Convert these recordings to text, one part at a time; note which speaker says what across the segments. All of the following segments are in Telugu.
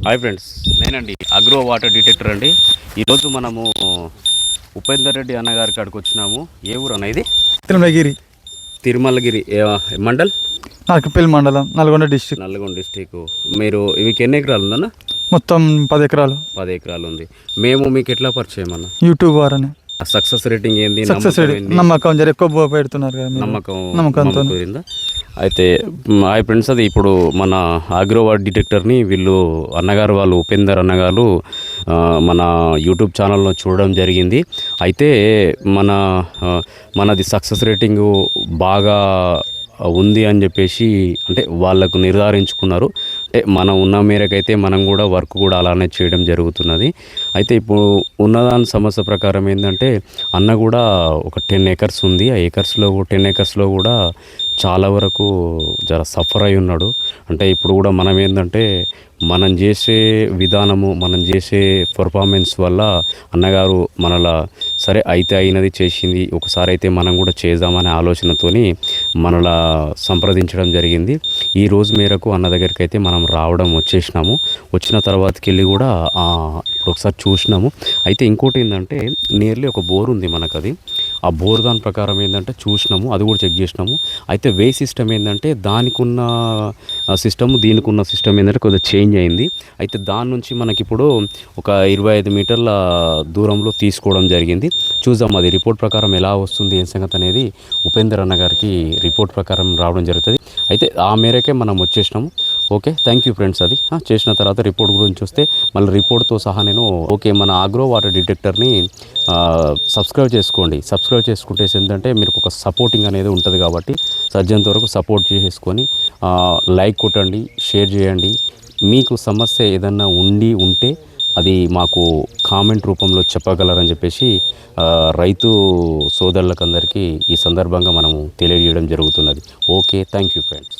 Speaker 1: హాయ్ ఫ్రెండ్స్, నేనండి అగ్రో వాటర్ డిటెక్టర్ అండి. ఈరోజు మనము ఉపేందర్ రెడ్డి అన్నగారి కాడికి వచ్చినాము. ఏ ఊరు అన్న ఇది?
Speaker 2: తిరుమలగిరి.
Speaker 1: తిరుమలగిరి మండల్,
Speaker 2: నార్కపల్లి మండలం, నల్గొండ డిస్టిక్.
Speaker 1: నల్గొండ డిస్టిక్. మీరు మీకు ఎన్ని ఎకరాలు ఉందన్న?
Speaker 2: మొత్తం 10 ఎకరాలు.
Speaker 1: 10 ఎకరాలు ఉంది. మేము మీకు ఎట్లా పరిచయం అన్న?
Speaker 2: యూట్యూబ్ వారని.
Speaker 1: సక్సెస్ రేటింగ్ ఏంది?
Speaker 2: నమ్మకం జర ఎక్కువ పెడుతున్నారు కదా, నమ్మకంతో.
Speaker 1: అయితే హాయ్ ఫ్రెండ్స్, అది ఇప్పుడు మన అగ్రో వాటర్ డిటెక్టర్ని వీళ్ళు అన్నగారు వాళ్ళు ఉపేందర్ అన్నగారు మన యూట్యూబ్ ఛానల్లో చూడడం జరిగింది. అయితే మనది సక్సెస్ రేటింగు బాగా ఉంది అని చెప్పేసి అంటే వాళ్ళకు నిర్ధారించుకున్నారు. అంటే మనం ఉన్న మేరకైతే మనం కూడా వర్క్ కూడా అలానే చేయడం జరుగుతున్నది. అయితే ఇప్పుడు ఉన్నదాని సమస్య ప్రకారం ఏంటంటే అన్న కూడా ఒక 10 ఎకర్స్ ఉంది. ఆ 10 ఎకర్స్లో కూడా చాలా వరకు జర సఫర్ అయి ఉన్నాడు. అంటే ఇప్పుడు కూడా మనం ఏంటంటే మనం చేసే విధానము, మనం చేసే పర్ఫార్మెన్స్ వల్ల అన్నగారు మనలా సరే అయితే అయినది చేసింది, ఒకసారి అయితే మనం కూడా చేద్దామనే ఆలోచనతోని మనలా సంప్రదించడం జరిగింది. ఈ రోజు మేరకు అన్న దగ్గరికి అయితే మనం రావడం వచ్చేసినాము. వచ్చిన తర్వాతకి వెళ్ళి కూడా ఇప్పుడు ఒకసారి చూసినాము. అయితే ఇంకోటి ఏంటంటే నియర్లీ ఒక బోర్ ఉంది మనకు. అది ఆ బోర్ దాని ప్రకారం ఏంటంటే చూసినాము, అది కూడా చెక్ చేసినాము. అయితే వే సిస్టమ్ ఏంటంటే దానికి ఉన్న సిస్టమ్ దీనికి ఉన్న సిస్టమ్ ఏంటంటే కొద్దిగా చేంజ్ అయింది. అయితే దాని నుంచి మనకి ఇప్పుడు ఒక 25 మీటర్ల దూరంలో తీసుకోవడం జరిగింది. చూద్దాం అది రిపోర్ట్ ప్రకారం ఎలా వస్తుంది ఏం సంగతి అనేది ఉపేందర్ అన్న గారికి రిపోర్ట్ ప్రకారం రావడం జరుగుతుంది. అయితే ఆ మేరకే మనం వచ్చేసినాము. Okay, thank you friends. అది చేసిన తర్వాత రిపోర్ట్ గురించి వస్తే మళ్ళీ రిపోర్ట్తో సహా నేను మన అగ్రో వాటర్ డిటెక్టర్ని సబ్స్క్రైబ్ చేసుకోండి. సబ్స్క్రైబ్ చేసుకుంటే ఏంటంటే మీరు ఒక సపోర్టింగ్ అనేది ఉంటుంది కాబట్టి సజ్జంత వరకు సపోర్ట్ చేసుకొని లైక్ కొట్టండి, షేర్ చేయండి. మీకు సమస్య ఏదన్నా ఉంటే అది మాకు కామెంట్ రూపంలో చెప్పగలరని చెప్పేసి రైతు సోదరులకు అందరికీ ఈ సందర్భంగా మనము తెలియజేయడం జరుగుతున్నది. Okay, thank you friends.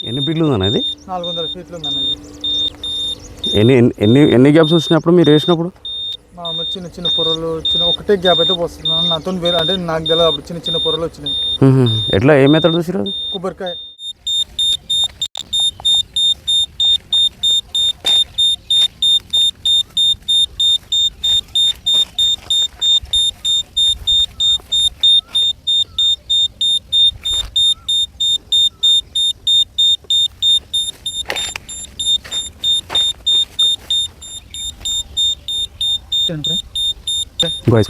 Speaker 1: ఎన్ని ఫీట్లు ఉందన్న ఇది?
Speaker 2: 400 ఫీట్లు ఉందన్న.
Speaker 1: ఎన్ని గ్యాప్స్ వచ్చినప్పుడు మీరు వేసినప్పుడు?
Speaker 2: చిన్న చిన్న పొరలు ఒకటే గ్యాప్ అయితే వస్తున్నాను నాతో వేరే, అంటే నాకు తెలియదు అప్పుడు చిన్న చిన్న పొరలు వచ్చినాయి.
Speaker 1: ఎట్లా ఏ మెథడ్ చూసిరా?
Speaker 2: కొబ్బరికాయ.
Speaker 1: Guys,